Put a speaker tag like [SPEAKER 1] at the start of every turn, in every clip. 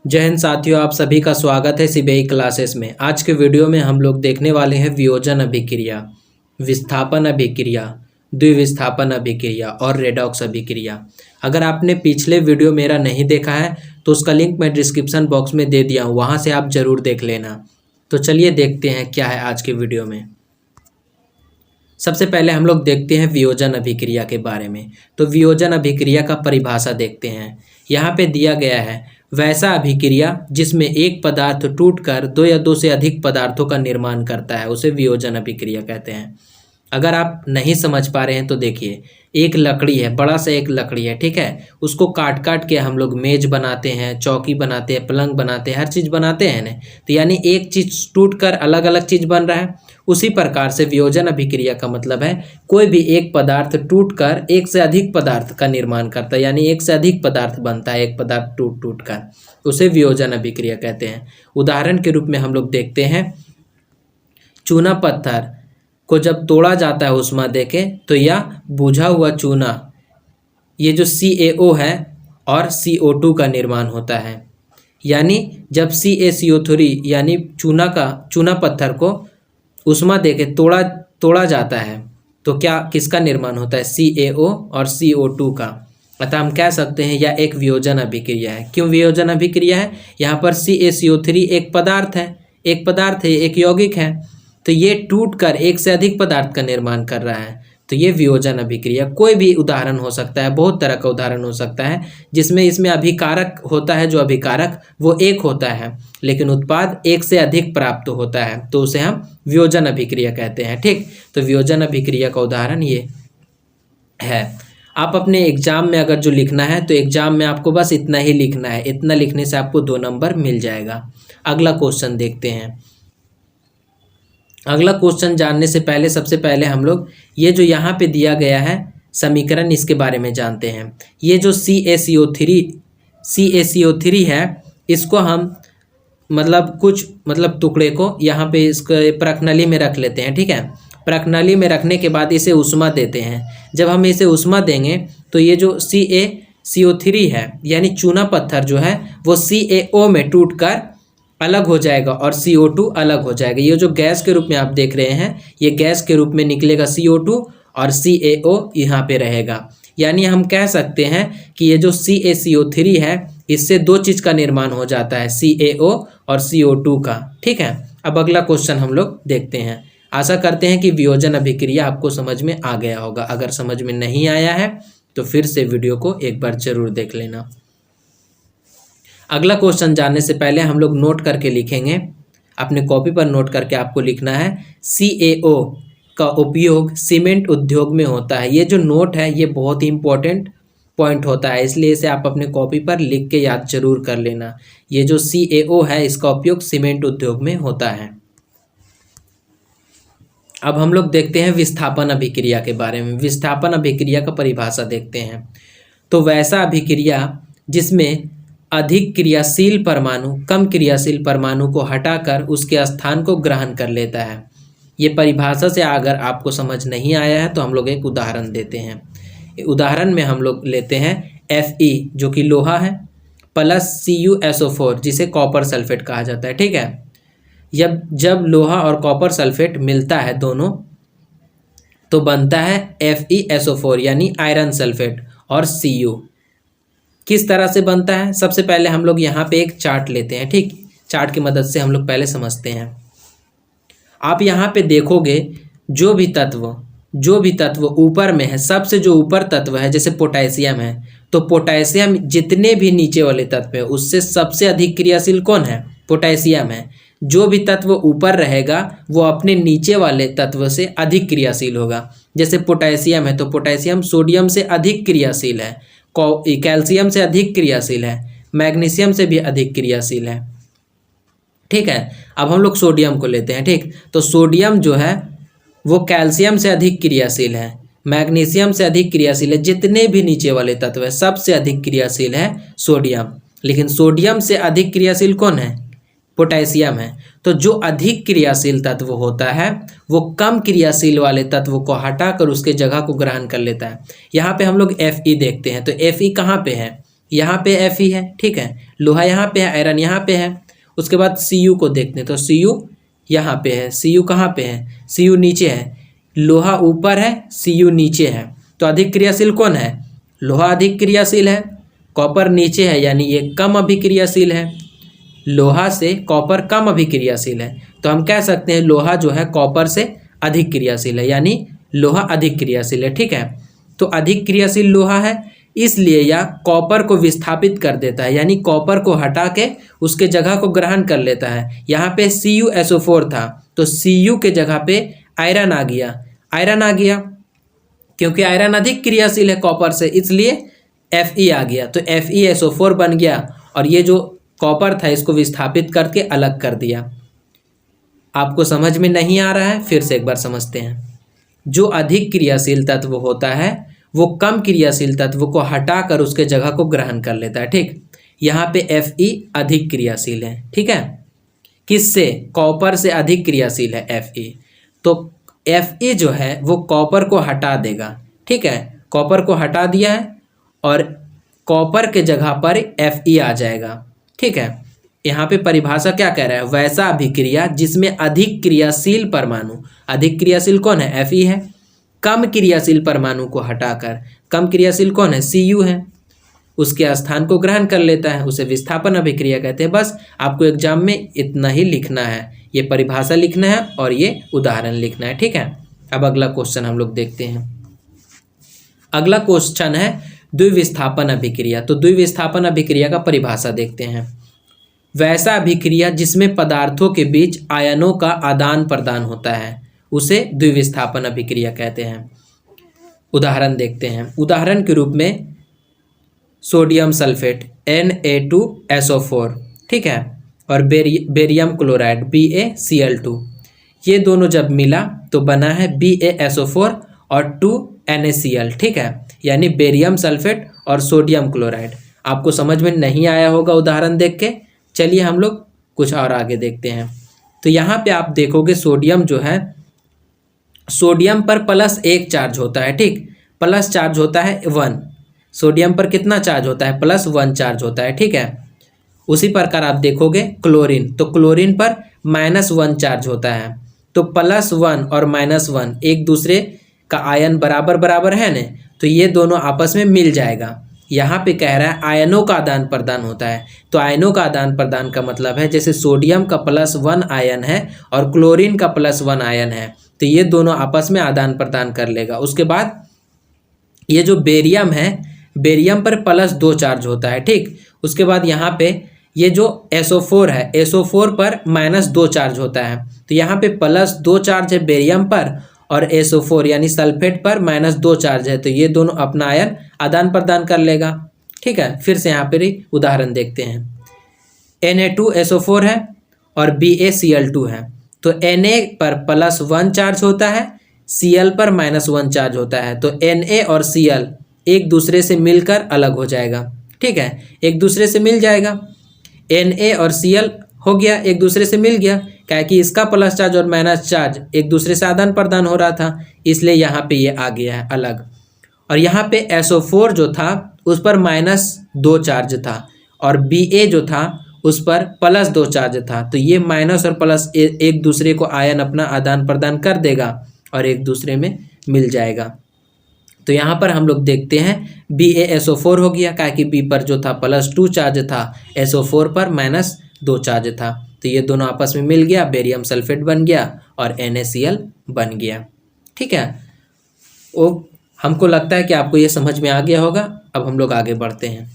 [SPEAKER 1] जय हिंद साथियों, आप सभी का स्वागत है सीबीआई क्लासेस में। आज के वीडियो में हम लोग देखने वाले हैं वियोजन अभिक्रिया, विस्थापन अभिक्रिया, द्विविस्थापन अभिक्रिया और रेडॉक्स अभिक्रिया। अगर आपने पिछले वीडियो मेरा नहीं देखा है तो उसका लिंक मैं डिस्क्रिप्शन बॉक्स में दे दिया हूँ, वहाँ से आप ज़रूर देख लेना। तो चलिए देखते हैं क्या है आज के वीडियो में। सबसे पहले हम लोग देखते हैं वियोजन अभिक्रिया के बारे में। तो वियोजन अभिक्रिया का परिभाषा देखते हैं। यहाँ पे दिया गया है, वैसा अभिक्रिया जिसमें एक पदार्थ टूटकर दो या दो से अधिक पदार्थों का निर्माण करता है, उसे वियोजन अभिक्रिया कहते हैं। अगर आप नहीं समझ पा रहे हैं तो देखिए, एक लकड़ी है, बड़ा सा एक लकड़ी है, ठीक है। उसको काट काट के हम लोग मेज बनाते हैं, चौकी बनाते हैं, पलंग बनाते हैं, हर चीज़ बनाते हैं ना। तो यानी एक चीज़ टूट कर अलग अलग चीज़ बन रहा है। उसी प्रकार से वियोजन अभिक्रिया का मतलब है कोई भी एक पदार्थ टूटकर एक से अधिक पदार्थ का निर्माण करता है, यानी एक से अधिक पदार्थ बनता है एक पदार्थ टूट टूट कर, उसे वियोजन अभिक्रिया कहते हैं। उदाहरण के रूप में हम लोग देखते हैं, चूना पत्थर को जब तोड़ा जाता है उष्मा देके, तो यह बुझा हुआ चूना, ये जो CaO है और CO2 का निर्माण होता है। यानी जब CaCO3 यानी चूना पत्थर को उष्मा देके तोड़ा जाता है तो क्या किसका निर्माण होता है? CaO और CO2 का। अतः हम कह सकते हैं यह एक वियोजन अभिक्रिया है। क्यों वियोजन अभिक्रिया है? यहाँ पर CaCO3 एक पदार्थ है, एक यौगिक है, तो ये टूटकर एक से अधिक पदार्थ का निर्माण कर रहा है। तो ये वियोजन अभिक्रिया कोई भी उदाहरण हो सकता है, बहुत तरह का उदाहरण हो सकता है जिसमें इसमें अभिकारक होता है, जो अभिकारक वो एक होता है लेकिन उत्पाद एक से अधिक प्राप्त होता है, तो उसे हम वियोजन अभिक्रिया कहते हैं। ठीक, तो वियोजन अभिक्रिया का उदाहरण ये है। आप अपने एग्जाम में अगर जो लिखना है तो एग्जाम में आपको बस इतना ही लिखना है, इतना लिखने से आपको 2 नंबर मिल जाएगा। अगला क्वेश्चन देखते हैं। अगला क्वेश्चन जानने से पहले सबसे पहले हम लोग ये जो यहाँ पे दिया गया है समीकरण, इसके बारे में जानते हैं। ये जो CaCO3 है, इसको हम कुछ टुकड़े को यहाँ पे इसको प्रकनली में रख लेते हैं, ठीक है। प्रकनली में रखने के बाद इसे उष्मा देते हैं। जब हम इसे उष्मा देंगे तो ये जो CaCO3 है यानी चूना पत्थर जो है वो CaO में टूटकर अलग हो जाएगा और CO2 अलग हो जाएगा। ये जो गैस के रूप में आप देख रहे हैं, ये गैस के रूप में निकलेगा CO2 और CaO यहाँ पे रहेगा। यानी हम कह सकते हैं कि ये जो CaCO3 है, इससे 2 चीज़ का निर्माण हो जाता है, CaO और CO2 का। ठीक है, अब अगला क्वेश्चन हम लोग देखते हैं। आशा करते हैं कि वियोजन अभिक्रिया आपको समझ में आ गया होगा। अगर समझ में नहीं आया है तो फिर से वीडियो को एक बार जरूर देख लेना। अगला क्वेश्चन जानने से पहले हम लोग नोट करके लिखेंगे, अपने कॉपी पर नोट करके आपको लिखना है, CaO का उपयोग सीमेंट उद्योग में होता है। ये जो नोट है ये बहुत ही इंपॉर्टेंट पॉइंट होता है, इसलिए इसे आप अपने कॉपी पर लिख के याद जरूर कर लेना। ये जो CaO है इसका उपयोग सीमेंट उद्योग में होता है। अब हम लोग देखते हैं विस्थापन अभिक्रिया के बारे में। विस्थापन अभिक्रिया का परिभाषा देखते हैं। तो वैसा अभिक्रिया जिसमें अधिक क्रियाशील परमाणु कम क्रियाशील परमाणु को हटाकर उसके स्थान को ग्रहण कर लेता है। ये परिभाषा से अगर आपको समझ नहीं आया है तो हम लोग एक उदाहरण देते हैं। उदाहरण में हम लोग लेते हैं Fe जो कि लोहा है प्लस CuSO4 जिसे कॉपर सल्फेट कहा जाता है। ठीक है, जब लोहा और कॉपर सल्फेट मिलता है दोनों तो बनता है FeSO4 यानी आयरन सल्फेट और Cu। किस तरह से बनता है? सबसे पहले हम लोग यहाँ पे एक चार्ट लेते हैं। ठीक, चार्ट की मदद से हम लोग पहले समझते हैं। आप यहाँ पे देखोगे जो भी तत्व ऊपर में है, सबसे जो ऊपर तत्व है जैसे पोटेशियम है, तो पोटेशियम जितने भी नीचे वाले तत्व है उससे सबसे अधिक क्रियाशील कौन है? पोटेशियम है। जो भी तत्व ऊपर रहेगा वो अपने नीचे वाले तत्व से अधिक क्रियाशील होगा। जैसे पोटेशियम है तो पोटेशियम सोडियम से अधिक क्रियाशील है, कैल्शियम से अधिक क्रियाशील है, मैग्नीशियम से भी अधिक क्रियाशील है। ठीक है, अब हम लोग सोडियम को लेते हैं। ठीक, तो सोडियम जो है वो कैल्शियम से अधिक क्रियाशील है, मैग्नीशियम से अधिक क्रियाशील है। जितने भी नीचे वाले तत्व है सबसे अधिक क्रियाशील है सोडियम। लेकिन सोडियम से अधिक क्रियाशील कौन है? पोटेशियम है। तो जो अधिक क्रियाशील तत्व होता है वो कम क्रियाशील वाले तत्व को हटाकर उसके जगह को ग्रहण कर लेता है। यहाँ पे हम लोग Fe देखते हैं, तो Fe कहाँ पे है? यहाँ पे Fe है, ठीक है, लोहा यहाँ पे है, आयरन यहाँ पे है। उसके बाद Cu को देखते हैं, तो Cu यहाँ पे है, Cu कहाँ पे है, Cu नीचे है, लोहा ऊपर है, Cu नीचे है, तो अधिक क्रियाशील कौन है, लोहा अधिक क्रियाशील है। कॉपर नीचे है यानी ये कम अभिक्रियाशील है, लोहा से कॉपर कम अभिक्रियाशील है, तो हम कह सकते हैं लोहा जो है कॉपर से अधिक क्रियाशील है, यानी लोहा अधिक क्रियाशील है, ठीक है। तो अधिक क्रियाशील लोहा है, इसलिए यह कॉपर को विस्थापित कर देता है, यानी कॉपर को हटा के उसके जगह को ग्रहण कर लेता है। यहाँ पे CuSO4 था, तो Cu के जगह पे आयरन आ गया, आयरन आ गया, क्योंकि आयरन अधिक क्रियाशील है कॉपर से, इसलिए Fe आ गया, तो FeSO4 बन गया, और ये जो कॉपर था इसको विस्थापित करके अलग कर दिया। आपको समझ में नहीं आ रहा है, फिर से एक बार समझते हैं। जो अधिक क्रियाशील तत्व होता है वो कम क्रियाशील तत्व को हटाकर उसके जगह को ग्रहण कर लेता है, ठीक। यहाँ पे Fe अधिक क्रियाशील है, ठीक है, किससे, कॉपर से अधिक क्रियाशील है Fe, तो Fe जो है वो कॉपर को हटा देगा, ठीक है, कॉपर को हटा दिया है और कॉपर के जगह पर Fe आ जाएगा, ठीक है। यहाँ पे परिभाषा क्या कह रहा है, वैसा अभिक्रिया जिसमें अधिक क्रियाशील परमाणु, अधिक क्रियाशील कौन है, Fe है, कम क्रियाशील परमाणु को हटाकर, कम क्रियाशील कौन है, Cu है, उसके स्थान को ग्रहण कर लेता है, उसे विस्थापन अभिक्रिया कहते हैं। बस आपको एग्जाम में इतना ही लिखना है, ये परिभाषा लिखना है और ये उदाहरण लिखना है, ठीक है। अब अगला क्वेश्चन हम लोग देखते हैं। अगला क्वेश्चन है द्विविस्थापन अभिक्रिया। तो द्विविस्थापन अभिक्रिया का परिभाषा देखते हैं। वैसा अभिक्रिया जिसमें पदार्थों के बीच आयनों का आदान प्रदान होता है उसे द्विविस्थापन अभिक्रिया कहते हैं। उदाहरण देखते हैं। उदाहरण के रूप में सोडियम सल्फेट Na2SO4, ठीक है, और बेरियम क्लोराइड BaCl2, ये दोनों जब मिला तो बना है BaSO4 और 2NaCl, ठीक है, यानी बेरियम सल्फेट और सोडियम क्लोराइड। आपको समझ में नहीं आया होगा उदाहरण देख के, चलिए हम लोग कुछ और आगे देखते हैं। तो यहाँ पे आप देखोगे सोडियम जो है, सोडियम पर +1 चार्ज होता है, ठीक, प्लस चार्ज होता है 1, सोडियम पर कितना चार्ज होता है, +1 चार्ज होता है, ठीक है। उसी प्रकार आप देखोगे क्लोरीन, तो क्लोरीन पर -1 चार्ज होता है, तो +1 और -1 एक दूसरे का आयन बराबर बराबर है ना, तो ये दोनों आपस में मिल जाएगा। यहाँ पे कह रहा है आयनों का आदान प्रदान होता है, तो आयनों का आदान प्रदान का मतलब है जैसे सोडियम का +1 आयन है और क्लोरीन का +1 आयन है, तो ये दोनों आपस में आदान प्रदान कर लेगा। उसके बाद ये जो बेरियम है, बेरियम पर +2 चार्ज होता है, ठीक। उसके बाद यहाँ पे ये जो SO4 है, SO4 पर -2 चार्ज होता है, तो यहाँ पे +2 चार्ज है बेरियम पर और SO4 यानी सल्फेट पर -2 चार्ज है, तो ये दोनों अपना आयन आदान प्रदान कर लेगा, ठीक है। फिर से यहाँ पर उदाहरण देखते हैं। Na2SO4 है और BaCl2 है, तो Na पर +1 चार्ज होता है, Cl पर -1 चार्ज होता है, तो Na और Cl एक दूसरे से मिलकर अलग हो जाएगा, ठीक है, एक दूसरे से मिल जाएगा। Na और Cl हो गया, एक दूसरे से मिल गया, क्या कि इसका प्लस चार्ज और माइनस चार्ज एक दूसरे से आदान प्रदान हो रहा था, इसलिए यहाँ पे ये आ गया है अलग। और यहाँ पे SO4 जो था उस पर -2 चार्ज था और Ba जो था उस पर +2 चार्ज था, तो ये माइनस और प्लस एक दूसरे को आयन अपना आदान प्रदान कर देगा और एक दूसरे में मिल जाएगा। तो यहाँ पर हम लोग देखते हैं BaSO4 हो गया, क्या कि B पर जो था +2 चार्ज था, SO4 पर -2 चार्ज था, तो ये दोनों आपस में मिल गया, बेरियम सल्फेट बन गया और NaCl बन गया, ठीक है। वो हमको लगता है कि आपको ये समझ में आ गया होगा। अब हम लोग आगे बढ़ते हैं।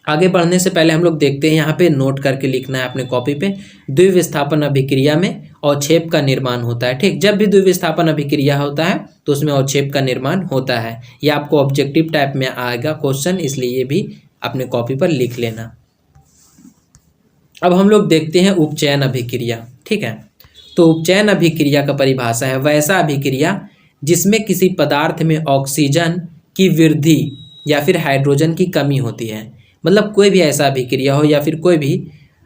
[SPEAKER 1] आगे बढ़ने से पहले हम लोग देखते हैं, यहाँ पे नोट करके लिखना है अपने कॉपी पे, द्विविस्थापन अभिक्रिया में अवक्षेप का निर्माण होता है, ठीक। जब भी द्विविस्थापन अभिक्रिया होता है तो उसमें अवक्षेप का निर्माण होता है। ये आपको ऑब्जेक्टिव टाइप में आएगा क्वेश्चन, इसलिए ये भी अपने कॉपी पर लिख लेना। अब हम लोग देखते हैं उपचयन अभिक्रिया, ठीक है। तो उपचयन अभिक्रिया का परिभाषा है वैसा अभिक्रिया जिसमें किसी पदार्थ में ऑक्सीजन की वृद्धि या फिर हाइड्रोजन की कमी होती है। मतलब कोई भी ऐसा अभिक्रिया हो या फिर कोई भी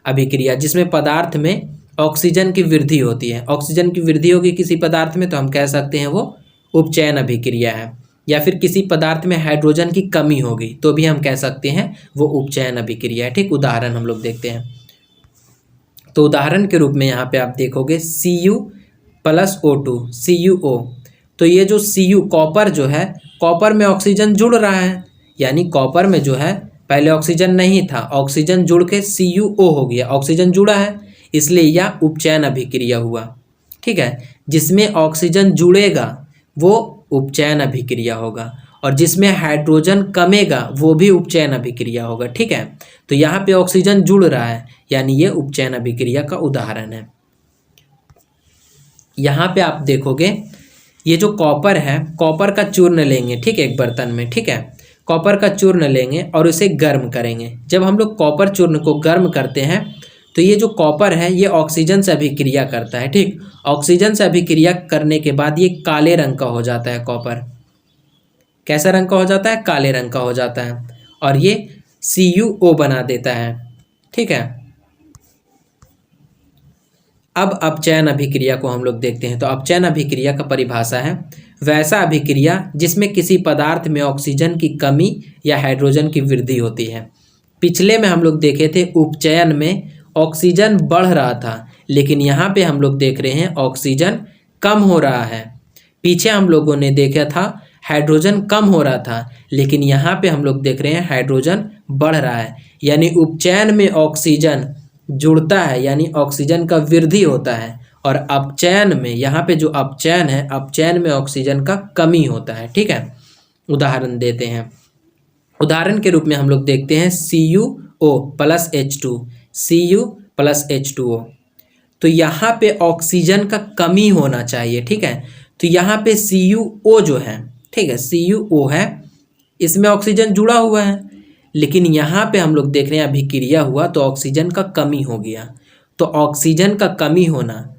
[SPEAKER 1] अभिक्रिया जिसमें पदार्थ में ऑक्सीजन की वृद्धि होती है, ऑक्सीजन की वृद्धि होगी किसी पदार्थ में, तो हम कह सकते हैं वो उपचयन अभिक्रिया है। या फिर किसी पदार्थ में हाइड्रोजन की कमी होगी तो भी हम कह सकते हैं वो उपचयन अभिक्रिया है। ठीक, उदाहरण हम लोग देखते हैं। तो उदाहरण के रूप में यहाँ पे आप देखोगे Cu+O2 CuO। तो ये जो Cu कॉपर जो है, कॉपर में ऑक्सीजन जुड़ रहा है, यानी कॉपर में जो है पहले ऑक्सीजन नहीं था, ऑक्सीजन जुड़ के CuO हो गया, ऑक्सीजन जुड़ा है, इसलिए यह उपचयन अभिक्रिया हुआ। ठीक है, जिसमें ऑक्सीजन जुड़ेगा वो उपचयन अभिक्रिया होगा, और जिसमें हाइड्रोजन कमेगा वो भी उपचयन अभिक्रिया होगा। ठीक है, तो यहाँ पे ऑक्सीजन जुड़ रहा है, यानी ये उपचयन अभिक्रिया का उदाहरण है। यहाँ पे आप देखोगे ये जो कॉपर है, कॉपर का चूर्ण लेंगे, ठीक है, एक बर्तन में, ठीक है, कॉपर का चूर्ण लेंगे और उसे गर्म करेंगे। जब हम लोग कॉपर चूर्ण को गर्म करते हैं तो ये जो कॉपर है ये ऑक्सीजन से अभिक्रिया करता है। ठीक, ऑक्सीजन से अभिक्रिया करने के बाद ये काले रंग का हो जाता है। कॉपर कैसा रंग का हो जाता है? काले रंग का हो जाता है, और ये CuO बना देता है। ठीक है, अब अपचयन अभिक्रिया को हम लोग देखते हैं। तो अपचयन अभिक्रिया का परिभाषा है वैसा अभिक्रिया जिसमें किसी पदार्थ में ऑक्सीजन की कमी या हाइड्रोजन की वृद्धि होती है। पिछले में हम लोग देखे थे उपचयन में ऑक्सीजन बढ़ रहा था, लेकिन यहाँ पे हम लोग देख रहे हैं ऑक्सीजन कम हो रहा है। पीछे हम लोगों ने देखा था हाइड्रोजन कम हो रहा था, लेकिन यहाँ पे हम लोग देख रहे हैं हाइड्रोजन बढ़ रहा है। यानी उपचयन में ऑक्सीजन जुड़ता है, यानी ऑक्सीजन का वृद्धि होता है, और अपचयन में, यहाँ पे जो अपचयन है, अपचयन में ऑक्सीजन का कमी होता है। ठीक है, उदाहरण देते हैं। उदाहरण के रूप में हम लोग देखते हैं Cu+H2 Cu+H2O। तो यहाँ पे ऑक्सीजन का कमी होना चाहिए। ठीक है, तो यहाँ पे CuO जो है, ठीक है, CuO है, इसमें ऑक्सीजन जुड़ा हुआ है, लेकिन यहाँ पे हम लोग देख रहे हैं अभिक्रिया हुआ तो ऑक्सीजन का कमी हो गया। तो ऑक्सीजन का कमी होना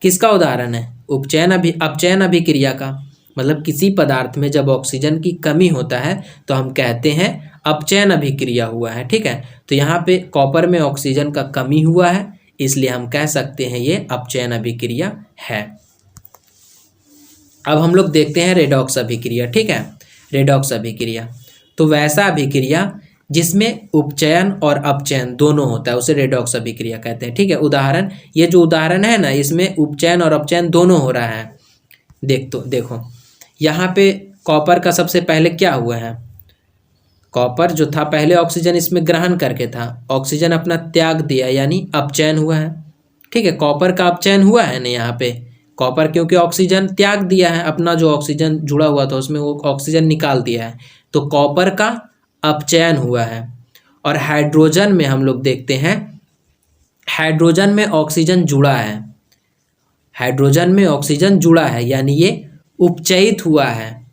[SPEAKER 1] किसका उदाहरण है? अपचयन अभिक्रिया का। मतलब किसी पदार्थ में जब ऑक्सीजन की कमी होता है तो हम कहते हैं अपचयन अभिक्रिया हुआ है। ठीक है, तो यहाँ पे कॉपर में ऑक्सीजन का कमी हुआ है, इसलिए हम कह सकते हैं ये अपचयन अभिक्रिया है। अब हम लोग देखते हैं रेडॉक्स अभिक्रिया। ठीक है, रेडॉक्स अभिक्रिया तो वैसा अभिक्रिया जिसमें उपचयन और अपचयन दोनों होता है उसे रेडॉक्स अभिक्रिया कहते हैं। ठीक है, उदाहरण, ये जो उदाहरण है ना, इसमें उपचयन और अपचयन दोनों हो रहा है। देखो यहाँ पे कॉपर का सबसे पहले क्या हुआ है? कॉपर जो था पहले ऑक्सीजन इसमें ग्रहण करके था, ऑक्सीजन अपना त्याग दिया, यानी अपचयन हुआ है। ठीक है, कॉपर का अपचयन हुआ है ना यहाँ पे, कॉपर क्योंकि ऑक्सीजन त्याग दिया है, अपना जो ऑक्सीजन जुड़ा हुआ था उसमें वो ऑक्सीजन निकाल दिया है, तो कॉपर का अपचयन हुआ है। और हाइड्रोजन में हम लोग देखते हैं, हाइड्रोजन में ऑक्सीजन जुड़ा है, हाइड्रोजन में ऑक्सीजन जुड़ा है, यानी ये उपचयित हुआ है।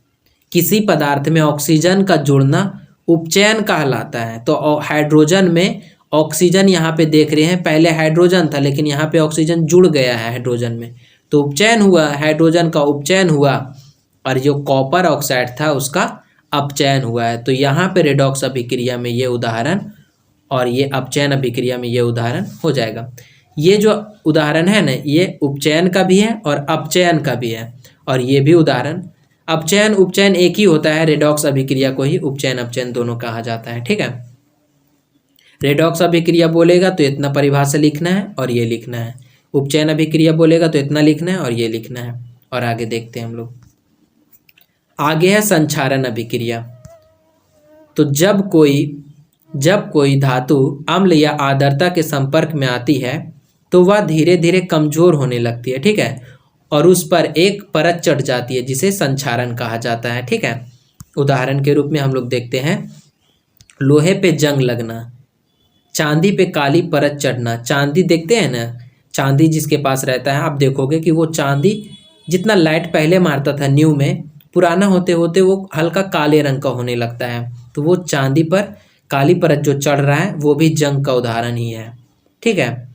[SPEAKER 1] किसी पदार्थ में ऑक्सीजन का जुड़ना उपचयन कहलाता है। तो हाइड्रोजन में ऑक्सीजन यहाँ पे देख रहे हैं, पहले हाइड्रोजन था लेकिन यहाँ पे ऑक्सीजन जुड़ गया है हाइड्रोजन में, तो उपचयन हुआ, हाइड्रोजन का उपचयन हुआ, और जो कॉपर ऑक्साइड था उसका अपचयन हुआ है। तो यहाँ पे रेडॉक्स अभिक्रिया में ये उदाहरण और ये अपचयन अभिक्रिया में ये उदाहरण हो जाएगा। ये जो उदाहरण है ना, ये उपचयन का भी है और अपचयन का भी है, और ये भी उदाहरण। अपचयन उपचयन एक ही होता है, रेडॉक्स अभिक्रिया को ही उपचयन अपचयन दोनों कहा जाता है। ठीक है, रेडॉक्स अभिक्रिया बोलेगा तो इतना परिभाषा लिखना है और ये लिखना है, उपचयन अभिक्रिया बोलेगा तो इतना लिखना है और ये लिखना है। और आगे देखते हैं हम लोग। आगे है संक्षारण अभिक्रिया। तो जब कोई धातु अम्ल या आर्द्रता के संपर्क में आती है तो वह धीरे धीरे कमजोर होने लगती है। ठीक है, और उस पर एक परत चढ़ जाती है जिसे संक्षारण कहा जाता है। ठीक है, उदाहरण के रूप में हम लोग देखते हैं लोहे पे जंग लगना, चांदी पे काली परत चढ़ना। चांदी देखते हैं ना, चांदी जिसके पास रहता है आप देखोगे कि वो चांदी जितना लाइट पहले मारता था न्यू में, पुराना होते होते वो हल्का काले रंग का होने लगता है। तो वो चांदी पर काली परत जो चढ़ रहा है वो भी जंग का उदाहरण ही है। ठीक है,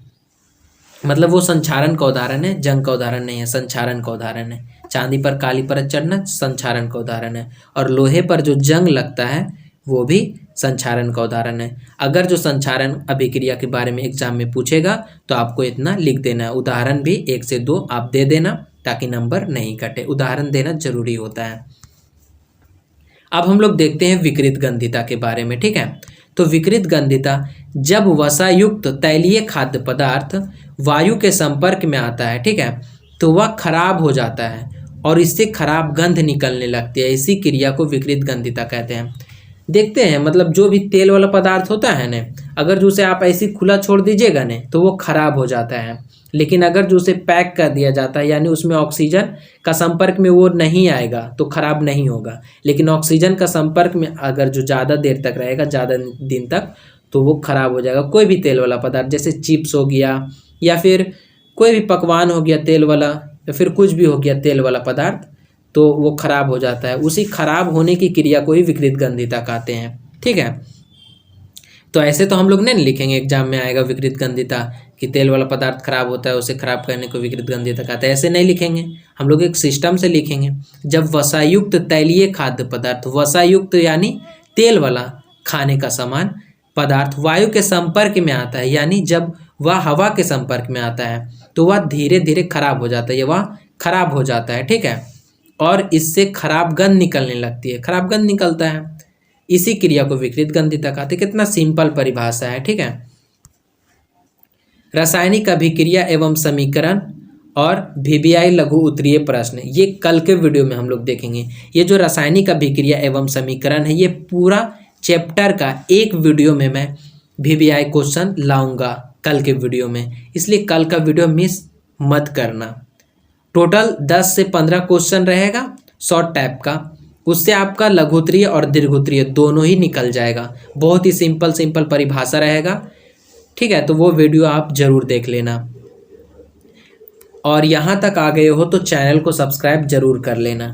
[SPEAKER 1] मतलब वो संक्षारण का उदाहरण है, जंग का उदाहरण नहीं है, संक्षारण का उदाहरण है। चांदी पर काली परत चढ़ना संक्षारण का उदाहरण है, और लोहे पर जो जंग लगता है वो भी संक्षारण का उदाहरण है। अगर जो संक्षारण अभिक्रिया के बारे में एग्जाम में पूछेगा तो आपको इतना लिख देना है, उदाहरण भी 1 से 2 आप दे देना ताकि नंबर नहीं कटे। उदाहरण देना जरूरी होता है। अब हम लोग देखते हैं विकृत गंधिता के बारे में, ठीक है। तो विकृत गंधिता, जब वसायुक्त तैलीय खाद्य पदार्थ वायु के संपर्क में आता है, ठीक है, तो वह खराब हो जाता है और इससे खराब गंध निकलने लगती है। इसी क्रिया को विकृत गंधिता कहते हैं। देखते हैं, मतलब जो भी तेल वाला पदार्थ होता है ना, अगर जो उसे आप ऐसे खुला छोड़ दीजिएगा ना तो वो खराब हो जाता है। लेकिन अगर जो उसे पैक कर दिया जाता है, यानी उसमें ऑक्सीजन का संपर्क में वो नहीं आएगा, तो खराब नहीं होगा। लेकिन ऑक्सीजन का संपर्क में अगर जो ज़्यादा देर तक रहेगा, ज़्यादा दिन तक, तो वो खराब हो जाएगा। कोई भी तेल वाला पदार्थ, जैसे चिप्स हो गया या फिर कोई भी पकवान हो गया तेल वाला, या फिर कुछ भी हो गया तेल वाला पदार्थ, तो वो खराब हो जाता है। उसी खराब होने की क्रिया को ही विकृत गंधिता कहते हैं, ठीक है। तो ऐसे तो हम लोग नहीं लिखेंगे, एग्जाम में आएगा विकृत गंधिता कि तेल वाला पदार्थ खराब होता है, उसे खराब करने को विकृत गंधिता कहते हैं, ऐसे नहीं लिखेंगे। हम लोग एक सिस्टम से लिखेंगे। जब वसायुक्त तैलीय खाद्य पदार्थ, वसायुक्त यानी तेल वाला खाने का सामान पदार्थ वायु के संपर्क में आता है, यानी जब वह हवा के संपर्क में आता है, तो वह धीरे धीरे खराब हो जाता है, वह खराब हो जाता है, ठीक है, और इससे खराब गंध निकलने लगती है, खराब गंध निकलता है। इसी क्रिया को विकृत गंधिता कहते हैं। कितना सिंपल परिभाषा है, ठीक है। रासायनिक अभिक्रिया एवं समीकरण और VBI लघु उत्तरीय प्रश्न, ये कल के वीडियो में हम लोग देखेंगे। ये जो रासायनिक अभिक्रिया एवं समीकरण है, ये पूरा चैप्टर का एक वीडियो में मैं VBI क्वेश्चन लाऊंगा कल के वीडियो में, इसलिए कल का वीडियो मिस मत करना। टोटल 10 से 15 क्वेश्चन रहेगा शॉर्ट टाइप का, उससे आपका लघुत्तरीय और दीर्घोत्तरीय दोनों ही निकल जाएगा। बहुत ही सिंपल परिभाषा रहेगा, ठीक है। तो वो वीडियो आप जरूर देख लेना। और यहाँ तक आ गए हो तो चैनल को सब्सक्राइब जरूर कर लेना।